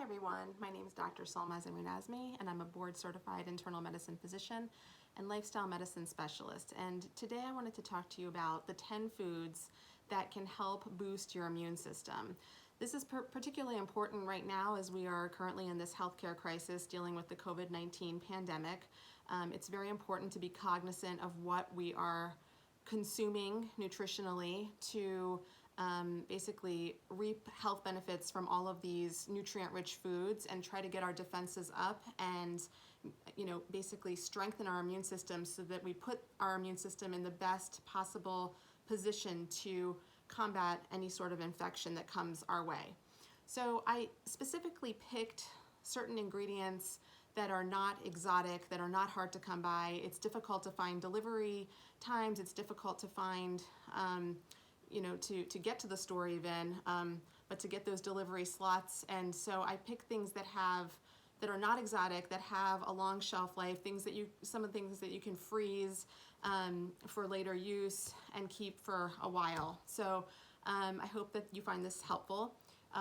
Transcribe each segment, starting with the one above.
everyone, my name is Dr. Solmaz Munazmi and I'm a board certified internal medicine physician and lifestyle medicine specialist. And today I wanted to talk to you about the 10 foods that can help boost your immune system. This is particularly important right now as we are currently in this healthcare crisis dealing with the COVID-19 pandemic. It's very important to be cognizant of what we are consuming nutritionally to basically reap health benefits from all of these nutrient-rich foods and try to get our defenses up and basically strengthen our immune system so that we put our immune system in the best possible position to combat any sort of infection that comes our way. So I specifically picked certain ingredients that are not exotic, that are not hard to come by. It's difficult to find delivery times, it's difficult to find to get to the store even, but to get those delivery slots. And so I pick things that are not exotic, that have a long shelf life, some of the things that you can freeze for later use and keep for a while. So I hope that you find this helpful.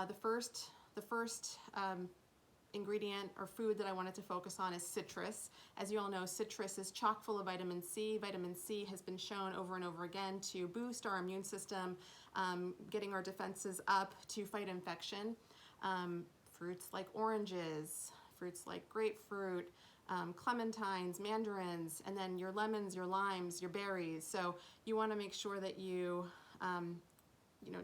The first ingredient or food that I wanted to focus on is citrus. As you all know, citrus is chock full of vitamin C. Vitamin C has been shown over and over again to boost our immune system, getting our defenses up to fight infection. Fruits like oranges, fruits like grapefruit, clementines, mandarins, and then your lemons, your limes, your berries. So you want to make sure that you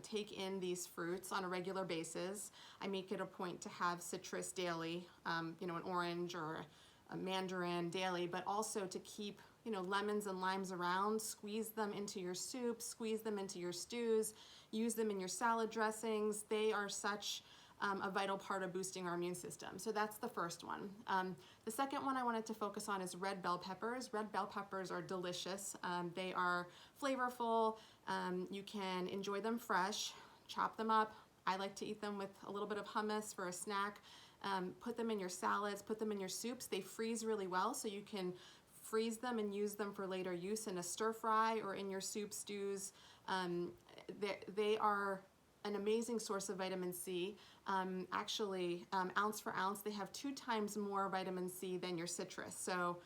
take in these fruits on a regular basis. I make it a point to have citrus daily, an orange or a mandarin daily, but also to keep, lemons and limes around, squeeze them into your soup, squeeze them into your stews, use them in your salad dressings. They are such a vital part of boosting our immune system. So that's the first one. The second one I wanted to focus on is red bell peppers. Red bell peppers are delicious. They are flavorful. You can enjoy them fresh, chop them up. I like to eat them with a little bit of hummus for a snack. Put them in your salads, put them in your soups. They freeze really well, so you can freeze them and use them for later use in a stir fry or in your soup stews. They are an amazing source of vitamin C. Actually, ounce for ounce, they have 2 times more vitamin C than your citrus. So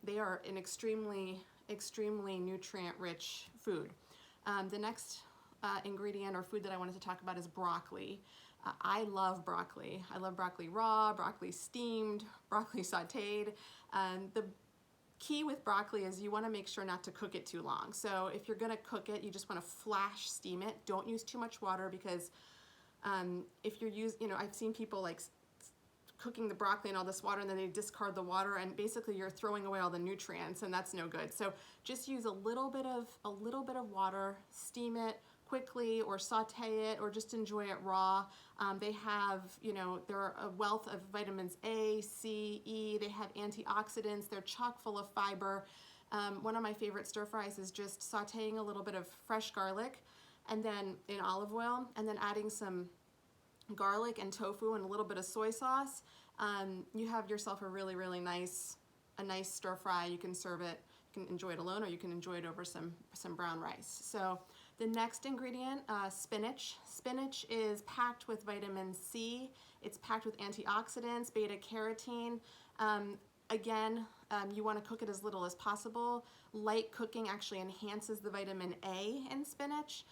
they are an extremely nutrient-rich food. The next ingredient or food that I wanted to talk about is broccoli. I love broccoli. I love broccoli raw, broccoli steamed, broccoli sauteed. The key with broccoli is you want to make sure not to cook it too long. So if you're going to cook it, you just want to flash steam it. Don't use too much water because if you're I've seen people like cooking the broccoli in all this water and then they discard the water and basically you're throwing away all the nutrients and that's no good. So just use a little bit of water, steam it quickly or saute it or just enjoy it raw. They have, they're a wealth of vitamins A, C, E. They have antioxidants. They're chock full of fiber. One of my favorite stir fries is just sauteing a little bit of fresh garlic and then in olive oil and then adding some garlic and tofu and a little bit of soy sauce. You have yourself a really nice stir fry. You can serve it, you can enjoy it alone or you can enjoy it over some brown rice. So the next ingredient, spinach. Spinach is packed with vitamin C. It's packed with antioxidants, beta carotene. Again, you want to cook it as little as possible. Light cooking actually enhances the vitamin A in spinach.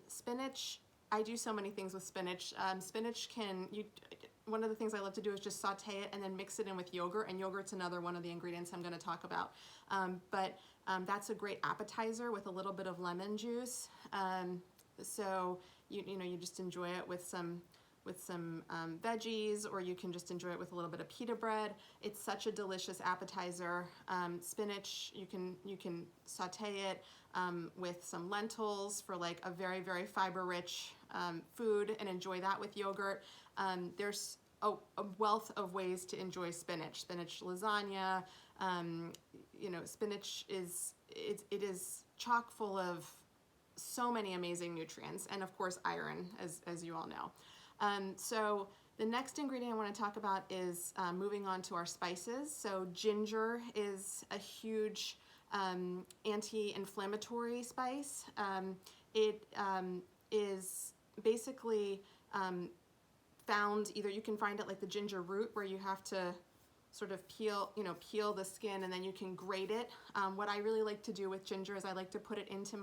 Spinach, I do so many things with spinach. One of the things I love to do is just saute it and then mix it in with yogurt, and yogurt's another one of the ingredients I'm going to talk about. That's a great appetizer with a little bit of lemon juice. So you just enjoy it with some veggies, or you can just enjoy it with a little bit of pita bread. It's such a delicious appetizer. Spinach, you can saute it with some lentils for like a very fiber-rich food and enjoy that with yogurt. There's a wealth of ways to enjoy spinach. Spinach lasagna. Spinach is chock full of so many amazing nutrients and of course iron, as you all know. So the next ingredient I want to talk about is moving on to our spices. So ginger is a huge anti-inflammatory spice. It is basically found either, you can find it like the ginger root where you have to sort of peel the skin and then you can grate it. What I really like to do with ginger is I like to put it into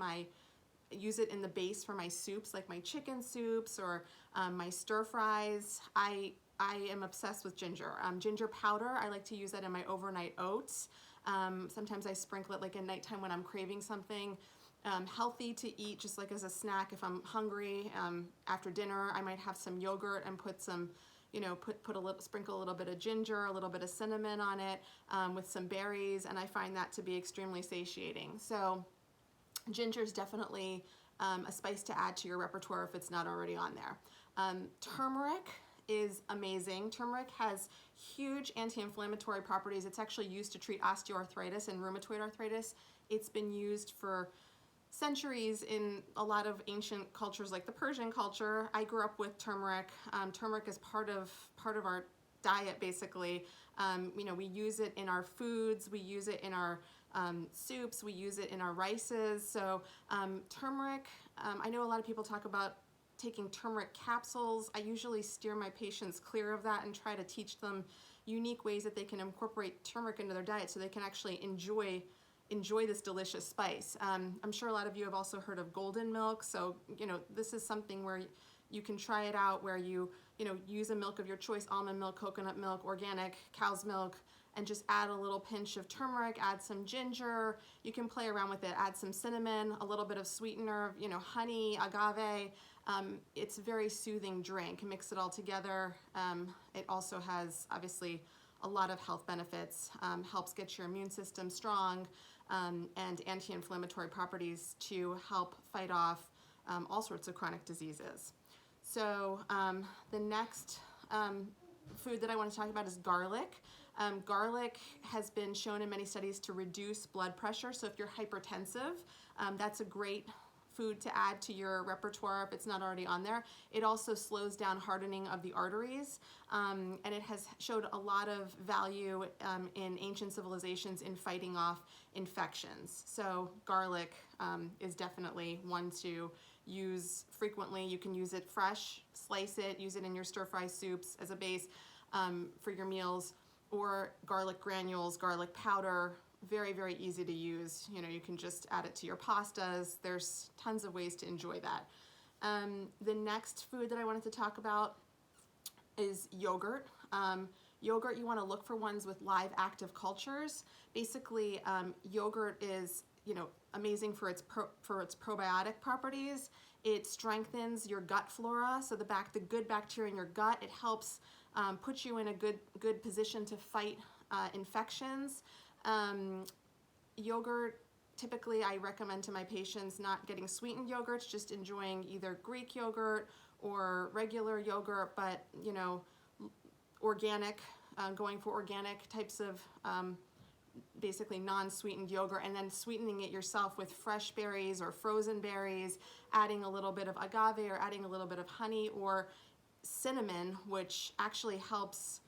use it in the base for my soups, like my chicken soups or my stir fries. I am obsessed with ginger. Ginger powder, I like to use that in my overnight oats. Sometimes I sprinkle it like at nighttime when I'm craving something healthy to eat, just like as a snack if I'm hungry. After dinner, I might have some yogurt and put some, sprinkle a little bit of ginger, a little bit of cinnamon on it with some berries, and I find that to be extremely satiating. So ginger is definitely a spice to add to your repertoire if it's not already on there. Turmeric is amazing. Turmeric has huge anti-inflammatory properties. It's actually used to treat osteoarthritis and rheumatoid arthritis. It's been used for centuries in a lot of ancient cultures like the Persian culture. I grew up with turmeric. Turmeric is part of our diet basically. We use it in our foods, we use it in our soups, we use it in our rices. So turmeric, I know a lot of people talk about taking turmeric capsules. I usually steer my patients clear of that and try to teach them unique ways that they can incorporate turmeric into their diet so they can actually enjoy this delicious spice. I'm sure a lot of you have also heard of golden milk. So, this is something where you can try it out where you use a milk of your choice, almond milk, coconut milk, organic, cow's milk, and just add a little pinch of turmeric, add some ginger. You can play around with it, add some cinnamon, a little bit of sweetener, honey, agave. It's a very soothing drink. Mix it all together. It also has, obviously, a lot of health benefits, helps get your immune system strong, and anti-inflammatory properties to help fight off all sorts of chronic diseases. So the next food that I want to talk about is garlic. Garlic has been shown in many studies to reduce blood pressure. So if you're hypertensive, that's a great food to add to your repertoire if it's not already on there. It also slows down hardening of the arteries, and it has showed a lot of value in ancient civilizations in fighting off infections. So garlic is definitely one to use frequently. You can use it fresh, slice it, use it in your stir-fry soups as a base for your meals, or garlic granules, garlic powder. Very, very easy to use. You can just add it to your pastas. There's tons of ways to enjoy that. The next food that I wanted to talk about is yogurt. Yogurt, you want to look for ones with live active cultures. Basically, yogurt is, amazing for its probiotic properties. It strengthens your gut flora, so the good bacteria in your gut. It helps put you in a good position to fight infections. Yogurt, typically I recommend to my patients not getting sweetened yogurts, just enjoying either Greek yogurt or regular yogurt, but organic, going for organic types of basically non-sweetened yogurt, and then sweetening it yourself with fresh berries or frozen berries, adding a little bit of agave or adding a little bit of honey or cinnamon, which actually helps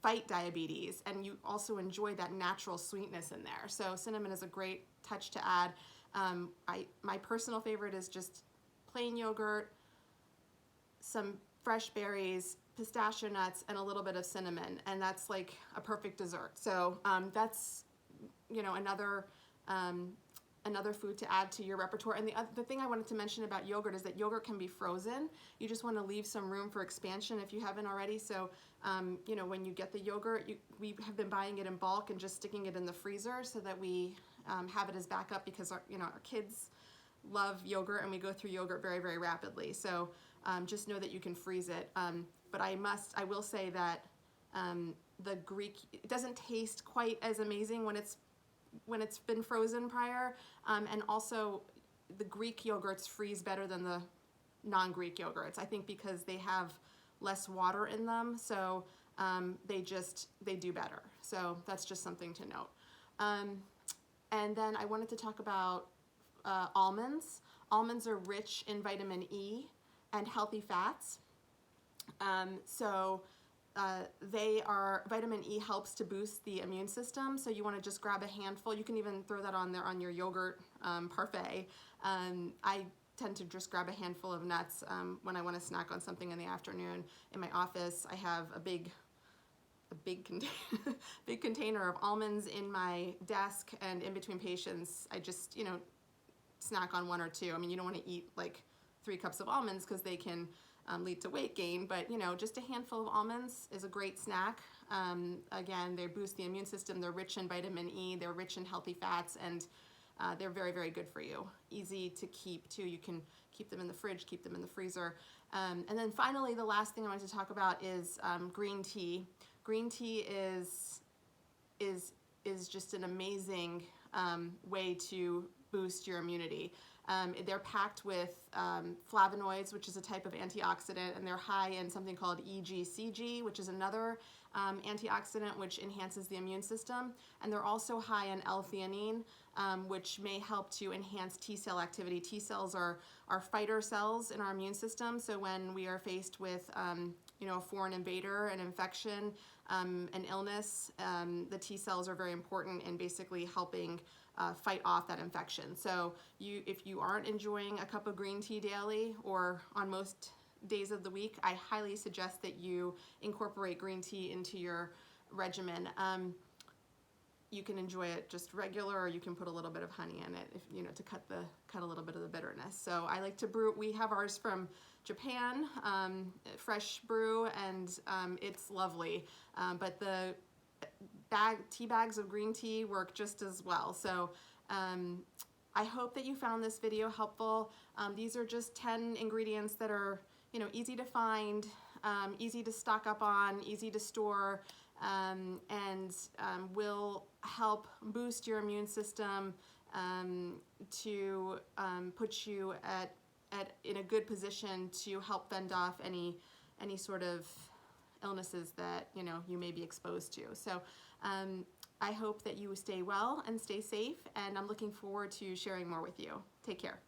fight diabetes, and you also enjoy that natural sweetness in there. So cinnamon is a great touch to add. My personal favorite is just plain yogurt, some fresh berries, pistachio nuts, and a little bit of cinnamon, and that's like a perfect dessert. So that's another food to add to your repertoire. And the thing I wanted to mention about yogurt is that yogurt can be frozen. You just want to leave some room for expansion if you haven't already. So, when you get the yogurt, we have been buying it in bulk and just sticking it in the freezer so that we have it as backup, because our kids love yogurt and we go through yogurt very, very rapidly. So just know that you can freeze it. But I will say that the Greek, it doesn't taste quite as amazing when it's been frozen prior, and also the Greek yogurts freeze better than the non-Greek yogurts, I think, because they have less water in them, so they do better. So that's just something to note. And then I wanted to talk about almonds. Almonds are rich in vitamin E and healthy fats. Vitamin E helps to boost the immune system, so you want to just grab a handful. You can even throw that on there on your yogurt parfait. I tend to just grab a handful of nuts when I want to snack on something in the afternoon. In my office, I have a big big container of almonds in my desk, and in between patients, I just, you know, snack on one or two. I mean, you don't want to eat like 3 cups of almonds because they can lead to weight gain, but you know, just a handful of almonds is a great snack. Again, they boost the immune system, they're rich in vitamin E, they're rich in healthy fats, and they're very, very good for you. Easy to keep too. You can keep them in the fridge, keep them in the freezer. And then finally, the last thing I wanted to talk about is green tea. Green tea is just an amazing way to boost your immunity. They're packed with flavonoids, which is a type of antioxidant, and they're high in something called EGCG, which is another antioxidant which enhances the immune system. And they're also high in L-theanine, which may help to enhance T-cell activity. T-cells are fighter cells in our immune system, so when we are faced with you know, a foreign invader, an infection, an illness, the T-cells are very important in basically helping fight off that infection. So if you aren't enjoying a cup of green tea daily or on most days of the week, I highly suggest that you incorporate green tea into your regimen. You can enjoy it just regular, or you can put a little bit of honey in it, if you know, to cut a little bit of the bitterness. So I like to brew. We have ours from Japan, fresh brew, and it's lovely. But the tea bags of green tea work just as well. So I hope that you found this video helpful. These are just 10 ingredients that are, you know, easy to find, easy to stock up on, easy to store, and will help boost your immune system to put you in a good position to help fend off any sort of illnesses that, you know, you may be exposed to. So I hope that you stay well and stay safe, and I'm looking forward to sharing more with you. Take care.